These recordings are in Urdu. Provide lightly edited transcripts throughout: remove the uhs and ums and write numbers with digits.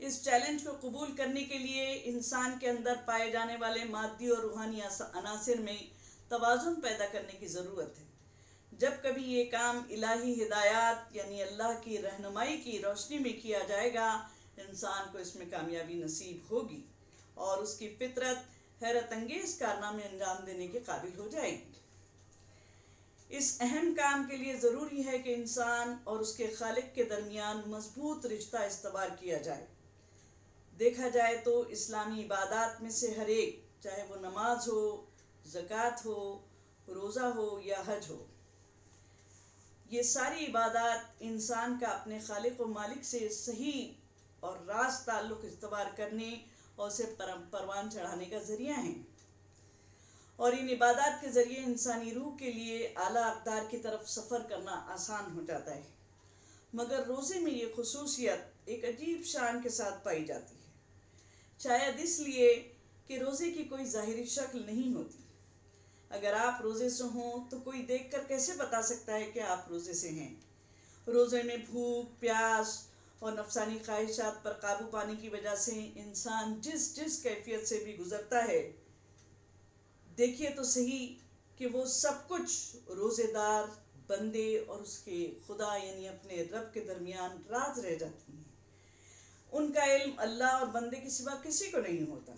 اس چیلنج کو قبول کرنے کے لیے انسان کے اندر پائے جانے والے مادی اور روحانی عناصر میں توازن پیدا کرنے کی ضرورت ہے۔ جب کبھی یہ کام الہی ہدایات یعنی اللہ کی رہنمائی کی روشنی میں کیا جائے گا، انسان کو اس میں کامیابی نصیب ہوگی اور اس کی فطرت حیرت انگیز کارنامے انجام دینے کے قابل ہو جائے گی۔ اس اہم کام کے لیے ضروری ہے کہ انسان اور اس کے خالق کے درمیان مضبوط رشتہ استوار کیا جائے۔ دیکھا جائے تو اسلامی عبادات میں سے ہر ایک، چاہے وہ نماز ہو، زکوٰۃ ہو، روزہ ہو یا حج ہو، یہ ساری عبادات انسان کا اپنے خالق و مالک سے صحیح اور راست تعلق استوار کرنے اور اسے پروان چڑھانے کا ذریعہ ہیں، اور ان عبادات کے ذریعے انسانی روح کے لیے اعلیٰ اقدار کی طرف سفر کرنا آسان ہو جاتا ہے۔ مگر روزے میں یہ خصوصیت ایک عجیب شان کے ساتھ پائی جاتی ہے، شاید اس لیے کہ روزے کی کوئی ظاہری شکل نہیں ہوتی۔ اگر آپ روزے سے ہوں تو کوئی دیکھ کر کیسے بتا سکتا ہے کہ آپ روزے سے ہیں؟ روزے میں بھوک، پیاس اور نفسانی خواہشات پر قابو پانے کی وجہ سے انسان جس کیفیت سے بھی گزرتا ہے، دیکھیے تو صحیح کہ وہ سب کچھ روزے دار بندے اور اس کے خدا یعنی اپنے رب کے درمیان راز رہ جاتی ہیں۔ ان کا علم اللہ اور بندے کے سوا کسی کو نہیں ہوتا۔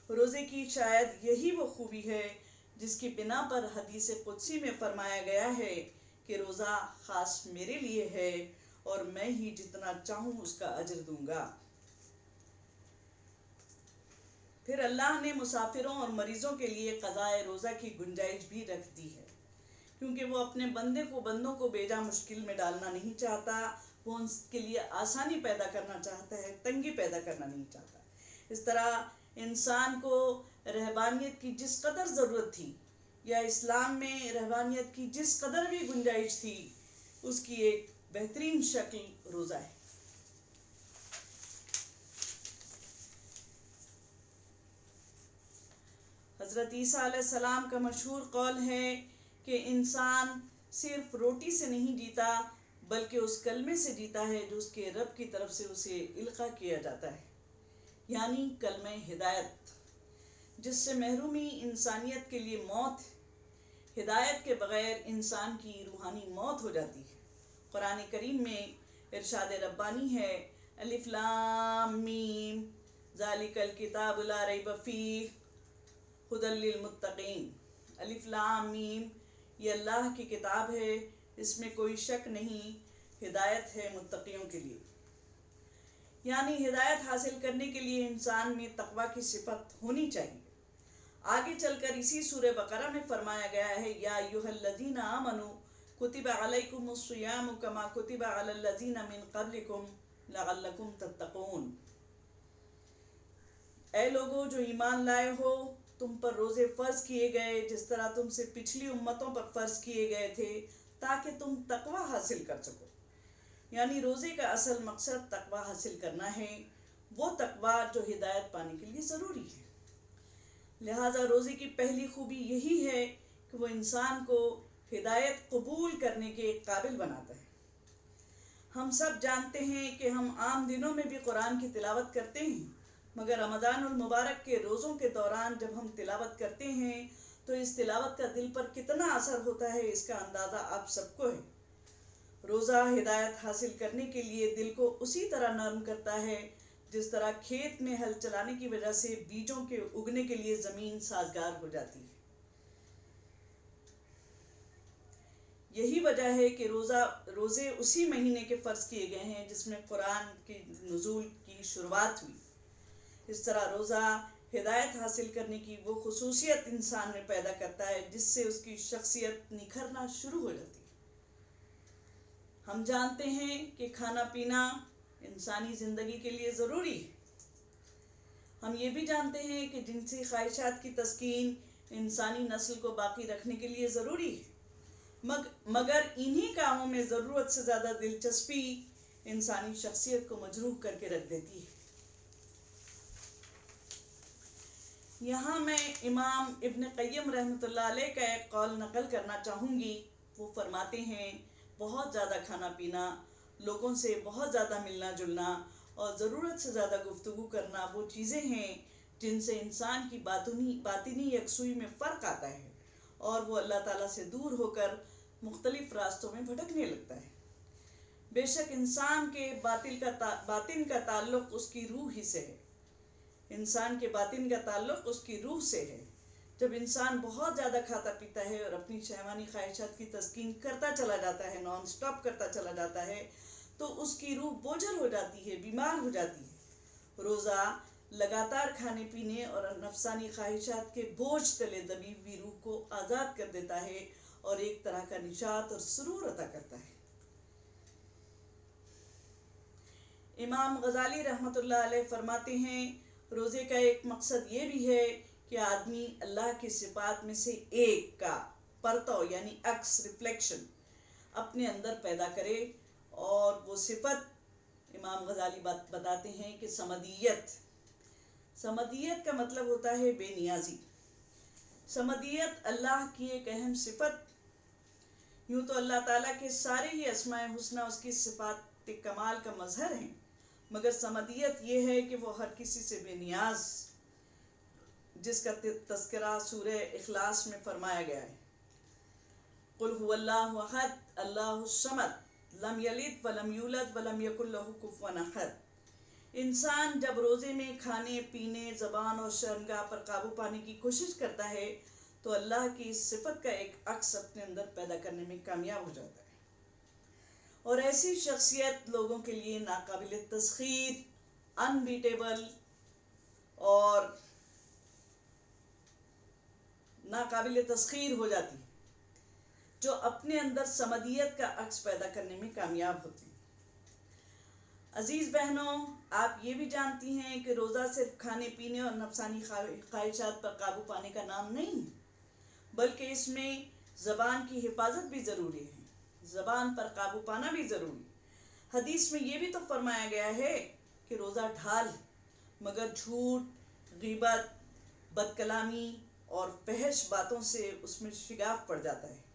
روزے کی شاید یہی وہ خوبی ہے جس کی بنا پر حدیث قدسی میں فرمایا گیا ہے کہ روزہ خاص میرے لیے ہے اور میں ہی جتنا چاہوں اس کا اجر دوں گا۔ پھر اللہ نے مسافروں اور مریضوں کے لیے قضاء روزہ کی گنجائش بھی رکھ دی ہے، کیونکہ وہ اپنے بندوں کو بیجا مشکل میں ڈالنا نہیں چاہتا، وہ ان کے لیے آسانی پیدا کرنا چاہتا ہے، تنگی پیدا کرنا نہیں چاہتا۔ اس طرح انسان کو رہبانیت کی جس قدر ضرورت تھی یا اسلام میں رہبانیت کی جس قدر بھی گنجائش تھی، اس کی ایک بہترین شکل روزہ ہے۔ حضرت عیسیٰ علیہ السلام کا مشہور قول ہے کہ انسان صرف روٹی سے نہیں جیتا بلکہ اس کلمے سے جیتا ہے جو اس کے رب کی طرف سے اسے القاء کیا جاتا ہے، یعنی کلمہ ہدایت، جس سے محرومی انسانیت کے لیے موت ہے۔ ہدایت کے بغیر انسان کی روحانی موت ہو جاتی ہے۔ قرآن کریم میں ارشاد ربانی ہے، الف لام میم ذالک الکتاب لا ریب فیہ ھدی للمتقین۔ الف لام میم، یہ اللہ کی کتاب ہے، اس میں کوئی شک نہیں، ہدایت ہے متقیوں کے لیے۔ یعنی ہدایت حاصل کرنے کے لیے انسان میں تقویٰ کی صفت ہونی چاہیے۔ آگے چل کر اسی سورہ بقرہ میں فرمایا گیا ہے، یا ایھا الذین آمنوا کتب علیکم الصیام کما کتب علی الذین من قبلکم لعلکم تتقون۔ اے لوگو جو ایمان لائے ہو، تم پر روزے فرض کیے گئے جس طرح تم سے پچھلی امتوں پر فرض کیے گئے تھے، تاکہ تم تقویٰ حاصل کر سکو۔ یعنی روزے کا اصل مقصد تقویٰ حاصل کرنا ہے، وہ تقویٰ جو ہدایت پانے کے لیے ضروری ہے۔ لہٰذا روزے کی پہلی خوبی یہی ہے کہ وہ انسان کو ہدایت قبول کرنے کے قابل بناتا ہے۔ ہم سب جانتے ہیں کہ ہم عام دنوں میں بھی قرآن کی تلاوت کرتے ہیں، مگر رمضان المبارک کے روزوں کے دوران جب ہم تلاوت کرتے ہیں تو اس تلاوت کا دل پر کتنا اثر ہوتا ہے، اس کا اندازہ آپ سب کو ہے۔ روزہ ہدایت حاصل کرنے کے لیے دل کو اسی طرح نرم کرتا ہے جس طرح کھیت میں ہل چلانے کی وجہ سے بیجوں کے اگنے کے لیے زمین سازگار ہو جاتی ہے۔ یہی وجہ ہے کہ روزے اسی مہینے کے فرض کیے گئے ہیں جس میں قرآن کی نزول کی شروعات ہوئی۔ اس طرح روزہ ہدایت حاصل کرنے کی وہ خصوصیت انسان میں پیدا کرتا ہے جس سے اس کی شخصیت نکھرنا شروع ہو جاتی ہے۔ ہم جانتے ہیں کہ کھانا پینا انسانی زندگی کے لیے ضروری ہے۔ ہم یہ بھی جانتے ہیں کہ جنسی خواہشات کی تسکین انسانی نسل کو باقی رکھنے کے لیے ضروری ہے، مگر انہی کاموں میں ضرورت سے زیادہ دلچسپی انسانی شخصیت کو مجروح کر کے رکھ دیتی ہے۔ یہاں میں امام ابن قیم رحمۃ اللہ علیہ کا ایک قول نقل کرنا چاہوں گی۔ وہ فرماتے ہیں، بہت زیادہ کھانا پینا، لوگوں سے بہت زیادہ ملنا جلنا اور ضرورت سے زیادہ گفتگو کرنا وہ چیزیں ہیں جن سے انسان کی باطنی یکسوئی میں فرق آتا ہے اور وہ اللہ تعالیٰ سے دور ہو کر مختلف راستوں میں بھٹکنے لگتا ہے۔ بے شک انسان کے باطن کا تعلق اس کی روح ہی سے ہے، انسان کے باطن کا تعلق اس کی روح سے ہے۔ جب انسان بہت زیادہ کھاتا پیتا ہے اور اپنی شہوانی خواہشات کی تسکین کرتا چلا جاتا ہے، نان سٹاپ کرتا چلا جاتا ہے، تو اس کی روح بوجھل ہو جاتی ہے، بیمار ہو جاتی ہے۔ روزہ لگاتار کھانے پینے اور نفسانی خواہشات کے بوجھ تلے دبی ہوئی روح کو آزاد کر دیتا ہے اور ایک طرح کا نشاط اور سرور عطا کرتا ہے۔ امام غزالی رحمۃ اللہ علیہ فرماتے ہیں، روزے کا ایک مقصد یہ بھی ہے کہ آدمی اللہ کی صفات میں سے ایک کا پرتو یعنی عکس ریفلیکشن اپنے اندر پیدا کرے، اور وہ صفت امام غزالی بتاتے ہیں کہ سمدیت کا مطلب ہوتا ہے بے نیازی۔ سمدیت اللہ کی ایک اہم صفت، یوں تو اللہ تعالیٰ کے سارے ہی اسماء حسنہ اس کی صفات کمال کا مظہر ہیں، مگر سمدیت یہ ہے کہ وہ ہر کسی سے بے نیاز، جس کا تذکرہ سورہ اخلاص میں فرمایا گیا ہے۔ قل هو اللہ احد اللہ الصمد لم یلد ولم یولد ولم یکن لہ کفوا احد۔ انسان جب روزے میں کھانے پینے، زبان اور شرمگاہ پر قابو پانے کی کوشش کرتا ہے تو اللہ کی اس صفت کا ایک عکس اپنے اندر پیدا کرنے میں کامیاب ہو جاتا ہے، اور ایسی شخصیت لوگوں کے لیے ناقابل تسخیر، انبیٹیبل اور ناقابل تسخیر ہو جاتی ہے، جو اپنے اندر سمدیت کا عکس پیدا کرنے میں کامیاب ہوتی ہے۔ عزیز بہنوں، آپ یہ بھی جانتی ہیں کہ روزہ صرف کھانے پینے اور نفسانی خواہشات پر قابو پانے کا نام نہیں، بلکہ اس میں زبان کی حفاظت بھی ضروری ہے، زبان پر قابو پانا بھی ضروری ہے۔ حدیث میں یہ بھی تو فرمایا گیا ہے کہ روزہ ڈھال، مگر جھوٹ، غیبت، بد کلامی اور فحش باتوں سے اس میں شگاف پڑ جاتا ہے۔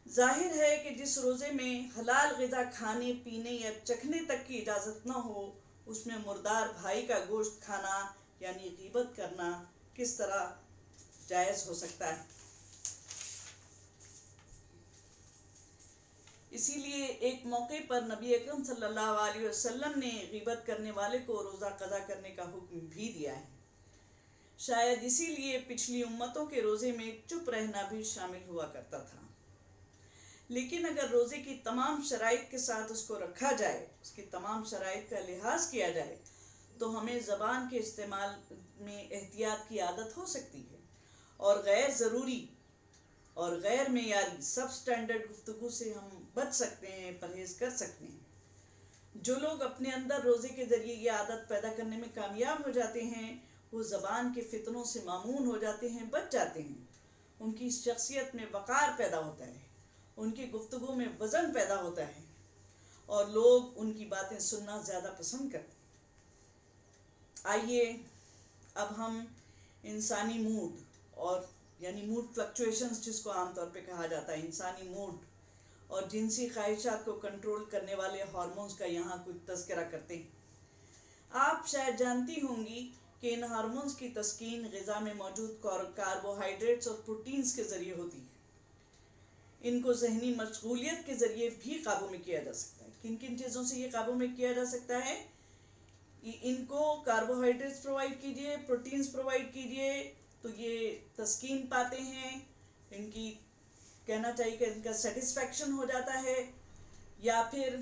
ظاہر ہے کہ جس روزے میں حلال غذا کھانے پینے یا چکھنے تک کی اجازت نہ ہو، اس میں مردار بھائی کا گوشت کھانا یعنی غیبت کرنا کس طرح جائز ہو سکتا ہے؟ اسی لیے ایک موقع پر نبی اکرم صلی اللہ علیہ وسلم نے غیبت کرنے والے کو روزہ قضا کرنے کا حکم بھی دیا ہے۔ شاید اسی لیے پچھلی امتوں کے روزے میں چپ رہنا بھی شامل ہوا کرتا تھا۔ لیکن اگر روزے کی تمام شرائط کے ساتھ اس کو رکھا جائے، اس کی تمام شرائط کا لحاظ کیا جائے، تو ہمیں زبان کے استعمال میں احتیاط کی عادت ہو سکتی ہے، اور غیر ضروری اور غیر معیاری سب سٹینڈرڈ گفتگو سے ہم بچ سکتے ہیں، پرہیز کر سکتے ہیں۔ جو لوگ اپنے اندر روزے کے ذریعے یہ عادت پیدا کرنے میں کامیاب ہو جاتے ہیں، وہ زبان کے فتنوں سے مامون ہو جاتے ہیں، بچ جاتے ہیں، ان کی شخصیت میں وقار پیدا ہوتا ہے، ان کی گفتگو میں وزن پیدا ہوتا ہے، اور لوگ ان کی باتیں سننا زیادہ پسند کرتے ہیں۔ آئیے اب ہم انسانی موڈ اور یعنی موڈ فلکچویشنز جس کو عام طور پہ کہا جاتا ہے، انسانی موڈ اور جنسی خواہشات کو کنٹرول کرنے والے ہارمونز کا یہاں کچھ تذکرہ کرتے ہیں۔ آپ شاید جانتی ہوں گی کہ ان ہارمونز کی تسکین غذا میں موجود کاربوہائیڈریٹس اور پروٹینز کے ذریعے ہوتی ہے۔ ان کو ذہنی مشغولیت کے ذریعے بھی قابو میں کیا جا سکتا ہے۔ کن کن چیزوں سے یہ قابو میں کیا جا سکتا ہے؟ ان کو کاربوہائیڈریٹس پرووائڈ کیجئے، پروٹینز پرووائڈ کیجئے تو یہ تسکین پاتے ہیں، ان کی کہنا چاہیے کہ ان کا سیٹسفیکشن ہو جاتا ہے، یا پھر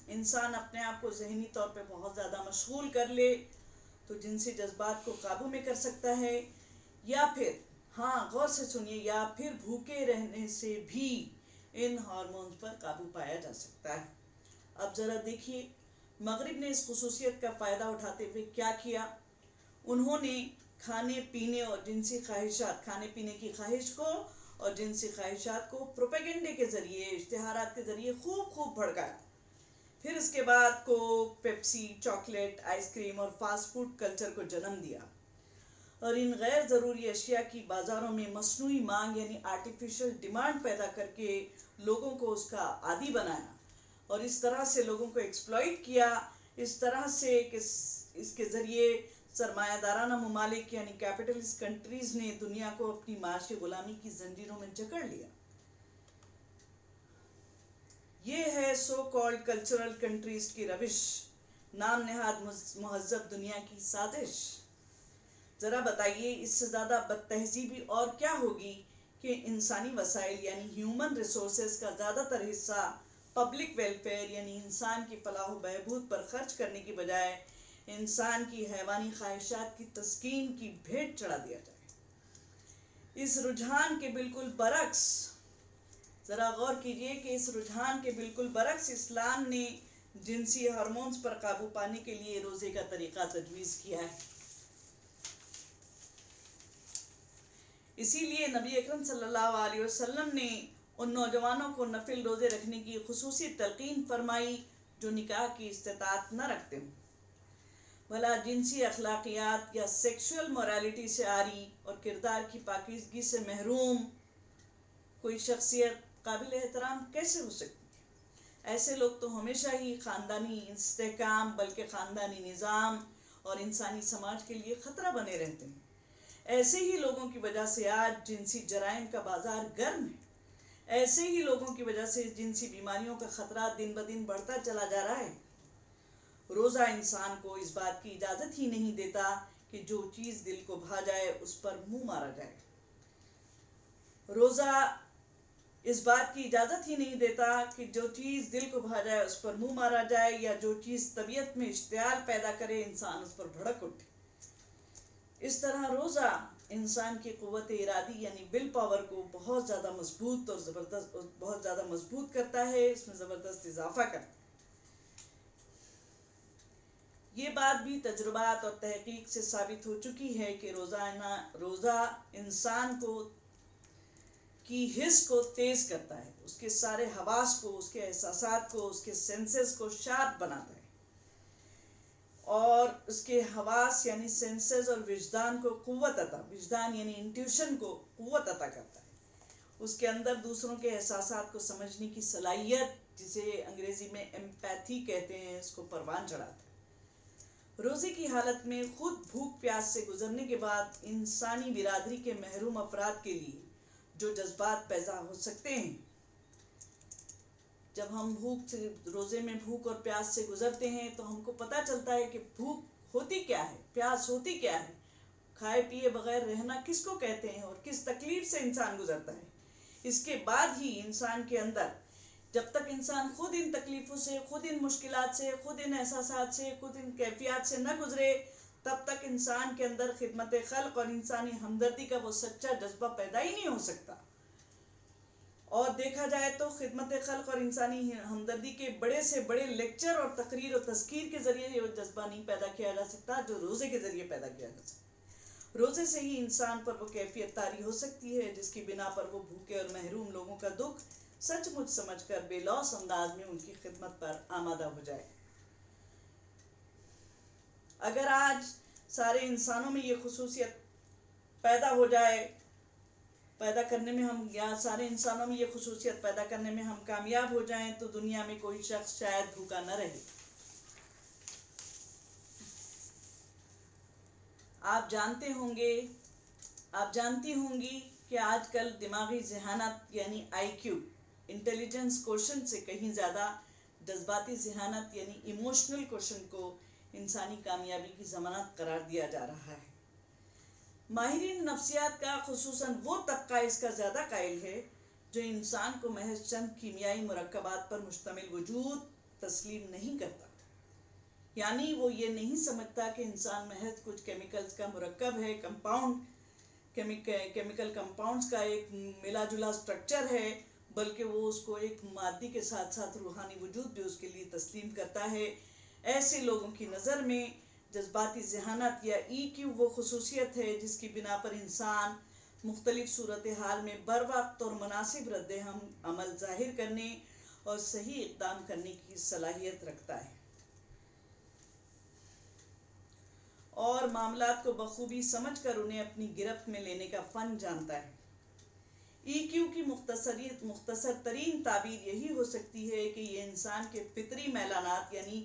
انسان اپنے آپ کو ذہنی طور پہ بہت زیادہ مشغول کر لے تو جنسی جذبات کو قابو میں کر سکتا ہے، یا پھر غور سے سنیے، یا پھر بھوکے رہنے سے بھی ان ہارمونز پر قابو پایا جا سکتا ہے۔ اب ذرا دیکھیے، مغرب نے اس خصوصیت کا فائدہ اٹھاتے ہوئے کیا کیا؟ انہوں نے کھانے پینے اور جنسی خواہشات، کھانے پینے کی خواہش کو اور جنسی خواہشات کو پروپیگنڈے کے ذریعے، اشتہارات کے ذریعے خوب بھڑکایا۔ پھر اس کے بعد کوک، پیپسی، چاکلیٹ، آئس کریم اور فاسٹ فوڈ کلچر کو جنم دیا، اور ان غیر ضروری اشیاء کی بازاروں میں مصنوعی مانگ یعنی آرٹیفیشل ڈیمانڈ پیدا کر کے لوگوں کو اس کا عادی بنایا، اور اس طرح سے لوگوں کو ایکسپلائٹ کیا اس طرح سے کہ اس کے ذریعے سرمایہ دارانہ ممالک یعنی کیپٹلسٹ کنٹریز نے دنیا کو اپنی معاشی غلامی کی زنجیروں میں جکڑ لیا۔ یہ ہے سو کالڈ کلچرل کنٹریز کی روش، نام نہاد مہذب دنیا کی سازش۔ ذرا بتائیے اس سے زیادہ بد تہذیبی اور کیا ہوگی کہ انسانی وسائل یعنی ہیومن ریسورسز کا زیادہ تر حصہ پبلک ویلفیئر یعنی انسان کی فلاح و بہبود پر خرچ کرنے کی بجائے انسان کی حیوانی خواہشات کی تسکین کی بھیٹ چڑھا دیا جائے۔ اس رجحان کے بالکل برعکس، ذرا غور کیجئے کہ اس رجحان کے بالکل برعکس اسلام نے جنسی ہارمونز پر قابو پانے کے لیے روزے کا طریقہ تجویز کیا ہے۔ اسی لیے نبی اکرم صلی اللہ علیہ وسلم نے ان نوجوانوں کو نفل روزے رکھنے کی خصوصی تلقین فرمائی جو نکاح کی استطاعت نہ رکھتے ہوں، بھلا جنسی اخلاقیات یا سیکشول مورالیٹی سے عاری اور کردار کی پاکیزگی سے محروم کوئی شخصیت قابل احترام کیسے ہو سکتی ہے؟ ایسے لوگ تو ہمیشہ ہی خاندانی استحکام بلکہ خاندانی نظام اور انسانی سماج کے لیے خطرہ بنے رہتے ہیں۔ ایسے ہی لوگوں کی وجہ سے آج جنسی جرائم کا بازار گرم ہے، ایسے ہی لوگوں کی وجہ سے جنسی بیماریوں کا خطرہ دن بدن بڑھتا چلا جا رہا ہے۔ روزہ انسان کو اس بات کی اجازت ہی نہیں دیتا کہ جو چیز دل کو بھا جائے اس پر منہ مارا جائے۔ روزہ اس بات کی اجازت ہی نہیں دیتا کہ جو چیز دل کو بھا جائے اس پر منہ مارا جائے، یا جو چیز طبیعت میں اشتعال پیدا کرے انسان اس پر بھڑک اٹھے۔ اس طرح روزہ انسان کی قوت ارادی یعنی ول پاور کو بہت زیادہ مضبوط کرتا ہے، اس میں زبردست اضافہ کرتا ہے۔ یہ بات بھی تجربات اور تحقیق سے ثابت ہو چکی ہے کہ روزہ انسان کی حس کو تیز کرتا ہے، اس کے سارے حواس کو، اس کے احساسات کو، اس کے سینسز کو شارپ بناتا ہے، اور اس کے حواس یعنی سینسز اور وجدان یعنی انٹیوشن کو قوت عطا کرتا ہے۔ اس کے اندر دوسروں کے احساسات کو سمجھنے کی صلاحیت، جسے انگریزی میں ایمپیتھی کہتے ہیں، اس کو پروان چڑھاتا ہے۔ روزے کی حالت میں خود بھوک پیاس سے گزرنے کے بعد انسانی برادری کے محروم افراد کے لیے جو جذبات پیدا ہو سکتے ہیں، جب ہم روزے میں بھوک اور پیاس سے گزرتے ہیں تو ہم کو پتہ چلتا ہے کہ بھوک ہوتی کیا ہے، پیاس ہوتی کیا ہے، کھائے پیے بغیر رہنا کس کو کہتے ہیں اور کس تکلیف سے انسان گزرتا ہے۔ اس کے بعد ہی انسان کے اندر، جب تک انسان خود ان تکلیفوں سے، خود ان مشکلات سے، خود ان احساسات سے، خود ان کیفیات سے نہ گزرے، تب تک انسان کے اندر خدمت خلق اور انسانی ہمدردی کا وہ سچا جذبہ پیدا ہی نہیں ہو سکتا۔ اور دیکھا جائے تو خدمت خلق اور انسانی ہمدردی کے بڑے سے بڑے لیکچر اور تقریر اور تذکیر کے ذریعے یہ جذبہ نہیں پیدا کیا جا سکتا جو روزے کے ذریعے پیدا کیا جا سکتا۔ روزے سے ہی انسان پر وہ کیفیت طاری ہو سکتی ہے جس کی بنا پر وہ بھوکے اور محروم لوگوں کا دکھ سچ مچ سمجھ کر بے لوث انداز میں ان کی خدمت پر آمادہ ہو جائے۔ اگر آج سارے انسانوں میں یہ خصوصیت پیدا کرنے میں ہم کامیاب ہو جائیں تو دنیا میں کوئی شخص شاید بھوکا نہ رہے۔ آپ جانتی ہوں گی کہ آج کل دماغی ذہانت یعنی IQ انٹیلیجنس کوشن سے کہیں زیادہ جذباتی ذہانت یعنی ایموشنل کوشن کو انسانی کامیابی کی ضمانت قرار دیا جا رہا ہے۔ ماہرین نفسیات کا خصوصاً وہ طبقہ اس کا زیادہ قائل ہے جو انسان کو محض چند کیمیائی مرکبات پر مشتمل وجود تسلیم نہیں کرتا، یعنی وہ یہ نہیں سمجھتا کہ انسان محض کچھ کیمیکلز کا مرکب ہے، کیمیکل کمپاؤنڈز کا ایک ملا جلا سٹرکچر ہے، بلکہ وہ اس کو ایک مادی کے ساتھ ساتھ روحانی وجود بھی اس کے لیے تسلیم کرتا ہے۔ ایسے لوگوں کی نظر میں جذباتی ذہانت یا EQ وہ خصوصیت ہے جس کی بنا پر انسان مختلف صورتحال میں بر وقت اور مناسب رد عمل ظاہر کرنے اور صحیح اقدام کرنے کی صلاحیت رکھتا ہے اور معاملات کو بخوبی سمجھ کر انہیں اپنی گرفت میں لینے کا فن جانتا ہے۔ EQ کی مختصر ترین تعبیر یہی ہو سکتی ہے کہ یہ انسان کے فطری میلانات یعنی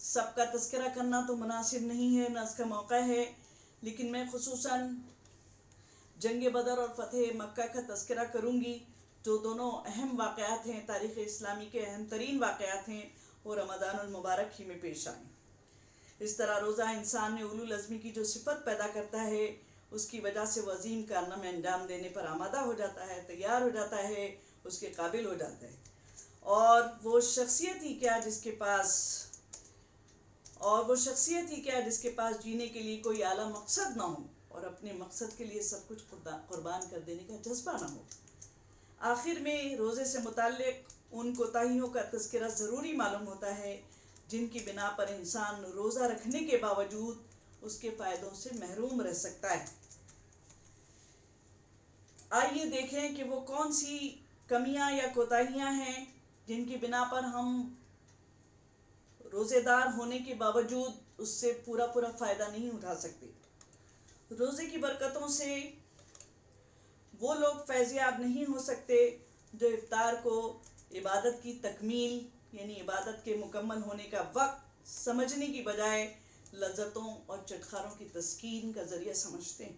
سب کا تذکرہ کرنا تو مناسب نہیں ہے، نہ اس کا موقع ہے، لیکن میں خصوصاً جنگ بدر اور فتح مکہ کا تذکرہ کروں گی، جو دونوں اہم واقعات ہیں، تاریخ اسلامی کے اہم ترین واقعات ہیں، اور رمضان المبارک ہی میں پیش آئیں۔ اس طرح روزہ انسان میں اولو العزمی کی جو صفت پیدا کرتا ہے، اس کی وجہ سے وہ عظیم کارنامے انجام دینے پر آمادہ ہو جاتا ہے، تیار ہو جاتا ہے، اس کے قابل ہو جاتا ہے۔ اور وہ شخصیت ہی کیا جس کے پاس جینے کے لیے کوئی اعلیٰ مقصد نہ ہو، اور اپنے مقصد کے لیے سب کچھ قربان کر دینے کا جذبہ نہ ہو۔ آخر میں روزے سے متعلق ان کوتاہیوں کا تذکرہ ضروری معلوم ہوتا ہے جن کی بنا پر انسان روزہ رکھنے کے باوجود اس کے فائدوں سے محروم رہ سکتا ہے۔ آئیے دیکھیں کہ وہ کون سی کمیاں یا کوتاہیاں ہیں جن کی بنا پر ہم روزے دار ہونے کے باوجود اس سے پورا فائدہ نہیں اٹھا سکتے۔ روزے کی برکتوں سے وہ لوگ فیض یاب نہیں ہو سکتے جو افطار کو عبادت کی تکمیل، یعنی عبادت کے مکمل ہونے کا وقت سمجھنے کی بجائے لذتوں اور چٹخاروں کی تسکین کا ذریعہ سمجھتے ہیں،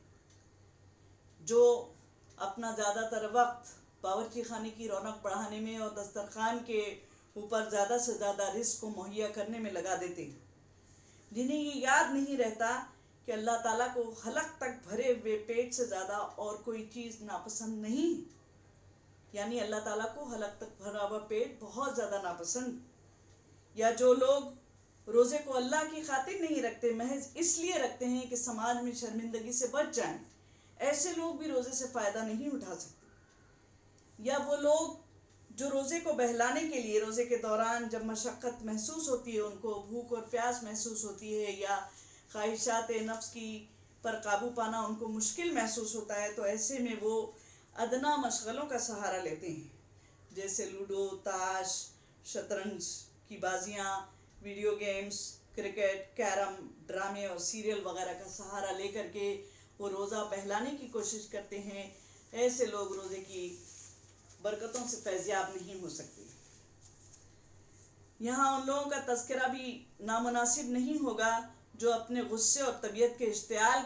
جو اپنا زیادہ تر وقت باورچی خانے کی رونق بڑھانے میں اور دسترخوان کے اوپر زیادہ سے زیادہ رزق کو مہیا کرنے میں لگا دیتے ہیں، جنہیں یہ یاد نہیں رہتا کہ اللہ تعالیٰ کو حلق تک بھرے ہوئے پیٹ سے زیادہ اور کوئی چیز ناپسند نہیں، یعنی اللہ تعالیٰ کو حلق تک بھرا ہوا پیٹ بہت زیادہ ناپسند۔ یا جو لوگ روزے کو اللہ کی خاطر نہیں رکھتے، محض اس لیے رکھتے ہیں کہ سماج میں شرمندگی سے بچ جائیں، ایسے لوگ بھی روزے سے فائدہ نہیں اٹھا سکتے۔ یا وہ لوگ جو روزے کو بہلانے کے لیے روزے کے دوران جب مشقت محسوس ہوتی ہے، ان کو بھوک اور پیاس محسوس ہوتی ہے، یا خواہشات نفس کی پر قابو پانا ان کو مشکل محسوس ہوتا ہے، تو ایسے میں وہ ادنا مشغلوں کا سہارا لیتے ہیں، جیسے لوڈو، تاش، شطرنج کی بازیاں، ویڈیو گیمز، کرکٹ، کیرم، ڈرامے اور سیریل وغیرہ کا سہارا لے کر کے وہ روزہ بہلانے کی کوشش کرتے ہیں۔ ایسے لوگ روزے کی برکتوں سے فیضیاب نہیں ہو سکتے۔ یہاں ان لوگوں کا تذکرہ بھی نامناسب نہیں ہوگا جو اپنے غصے اور طبیعت کے اشتعال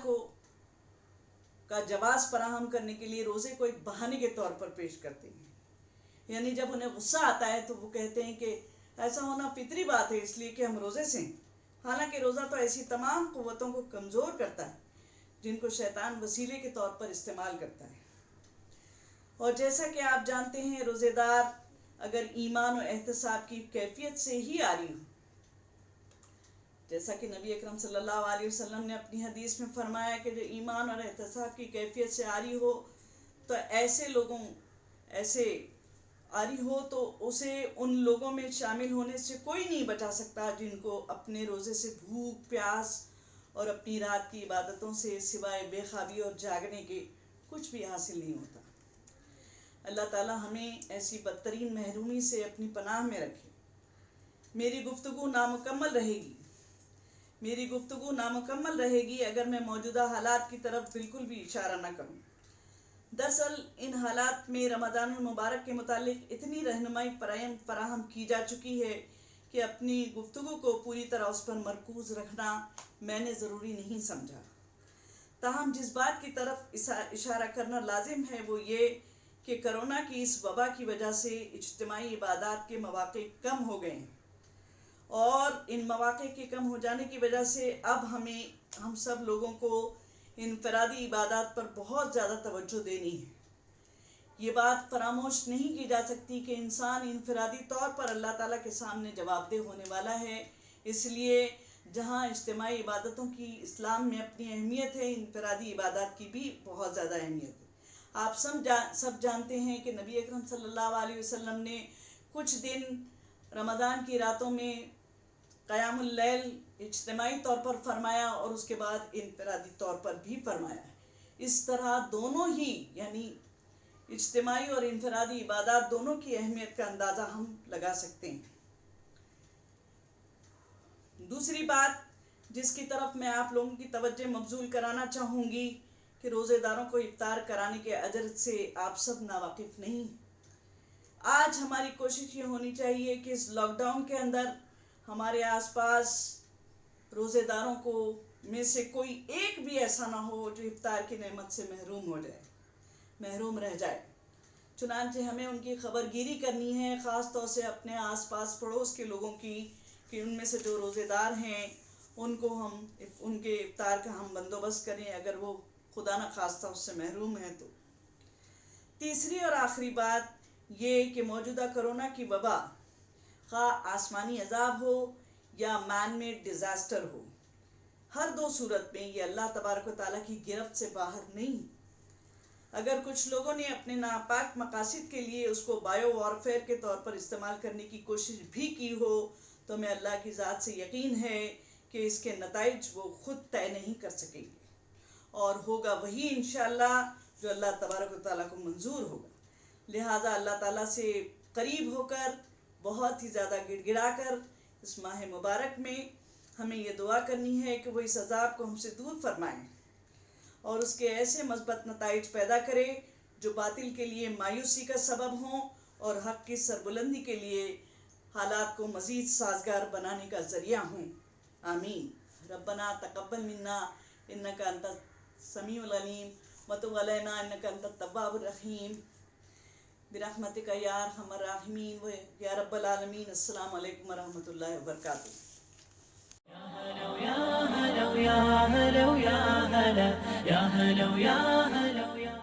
کا جواز فراہم کرنے کے لیے روزے کو ایک بہانے کے طور پر پیش کرتے ہیں، یعنی جب انہیں غصہ آتا ہے تو وہ کہتے ہیں کہ ایسا ہونا فطری بات ہے، اس لیے کہ ہم روزے سے ہیں، حالانکہ روزہ تو ایسی تمام قوتوں کو کمزور کرتا ہے جن کو شیطان وسیلے کے طور پر استعمال کرتا ہے۔ اور جیسا کہ آپ جانتے ہیں، روزے دار اگر ایمان اور احتساب کی کیفیت سے ہی عاری ہو، جیسا کہ نبی اکرم صلی اللہ علیہ وسلم نے اپنی حدیث میں فرمایا کہ جو ایمان اور احتساب کی کیفیت سے عاری ہو تو اسے ان لوگوں میں شامل ہونے سے کوئی نہیں بچا سکتا جن کو اپنے روزے سے بھوک، پیاس اور اپنی رات کی عبادتوں سے سوائے بے خوابی اور جاگنے کے کچھ بھی حاصل نہیں ہوتا۔ اللہ تعالیٰ ہمیں ایسی بدترین محرومی سے اپنی پناہ میں رکھے۔ میری گفتگو نامکمل رہے گی اگر میں موجودہ حالات کی طرف بالکل بھی اشارہ نہ کروں۔ دراصل ان حالات میں رمضان المبارک کے متعلق اتنی رہنمائی فراہم کی جا چکی ہے کہ اپنی گفتگو کو پوری طرح اس پر مرکوز رکھنا میں نے ضروری نہیں سمجھا۔ تاہم جس بات کی طرف اشارہ کرنا لازم ہے وہ یہ کہ کرونا کی اس وبا کی وجہ سے اجتماعی عبادات کے مواقع کم ہو گئے ہیں، اور ان مواقع کے کم ہو جانے کی وجہ سے اب ہم سب لوگوں کو انفرادی عبادات پر بہت زیادہ توجہ دینی ہے۔ یہ بات فراموش نہیں کی جا سکتی کہ انسان انفرادی طور پر اللہ تعالیٰ کے سامنے جواب دہ ہونے والا ہے، اس لیے جہاں اجتماعی عبادتوں کی اسلام میں اپنی اہمیت ہے، انفرادی عبادات کی بھی بہت زیادہ اہمیت ہے۔ آپ سب جانتے ہیں کہ نبی اکرم صلی اللہ علیہ وسلم نے کچھ دن رمضان کی راتوں میں قیام اللیل اجتماعی طور پر فرمایا اور اس کے بعد انفرادی طور پر بھی فرمایا ہے۔ اس طرح دونوں ہی، یعنی اجتماعی اور انفرادی عبادات دونوں کی اہمیت کا اندازہ ہم لگا سکتے ہیں۔ دوسری بات جس کی طرف میں آپ لوگوں کی توجہ مبذول کرانا چاہوں گی کہ روزے داروں کو افطار کرانے کے اجر سے آپ سب ناواقف نہیں۔ آج ہماری کوشش یہ ہونی چاہیے کہ اس لاک ڈاؤن کے اندر ہمارے آس پاس روزے داروں کو میں سے کوئی ایک بھی ایسا نہ ہو جو افطار کی نعمت سے محروم ہو جائے، محروم رہ جائے۔ چنانچہ ہمیں ان کی خبر گیری کرنی ہے، خاص طور سے اپنے آس پاس پڑوس کے لوگوں کی، کہ ان میں سے جو روزے دار ہیں ان کو ہم ان کے افطار کا ہم بندوبست کریں اگر وہ خدا نہ خواستہ اس سے محروم ہیں تو۔ تیسری اور آخری بات یہ کہ موجودہ کرونا کی وبا خواہ آسمانی عذاب ہو یا مین میڈ ڈیزاسٹر ہو، ہر دو صورت میں یہ اللہ تبارک و تعالیٰ کی گرفت سے باہر نہیں۔ اگر کچھ لوگوں نے اپنے ناپاک مقاصد کے لیے اس کو بایو وارفیئر کے طور پر استعمال کرنے کی کوشش بھی کی ہو تو میں اللہ کی ذات سے یقین ہے کہ اس کے نتائج وہ خود طے نہیں کر سکیں گے، اور ہوگا وہی انشاءاللہ جو اللہ تبارک و تعالیٰ کو منظور ہوگا۔ لہٰذا اللہ تعالیٰ سے قریب ہو کر، بہت ہی زیادہ گڑ گڑا کر اس ماہ مبارک میں ہمیں یہ دعا کرنی ہے کہ وہ اس عذاب کو ہم سے دور فرمائیں اور اس کے ایسے مثبت نتائج پیدا کرے جو باطل کے لیے مایوسی کا سبب ہوں اور حق کی سربلندی کے لیے حالات کو مزید سازگار بنانے کا ذریعہ ہوں۔ آمین۔ ربنا تقبل منا انک انت السمیع العلیم وتب علینا انک انت التواب الرحیم برحمتک یا ارحم الراحمین و یا رب العالمین۔ السلام علیکم ورحمۃ اللہ وبرکاتہ۔ يا هلا ويا هلا ويا هلا يا هلا ويا هلا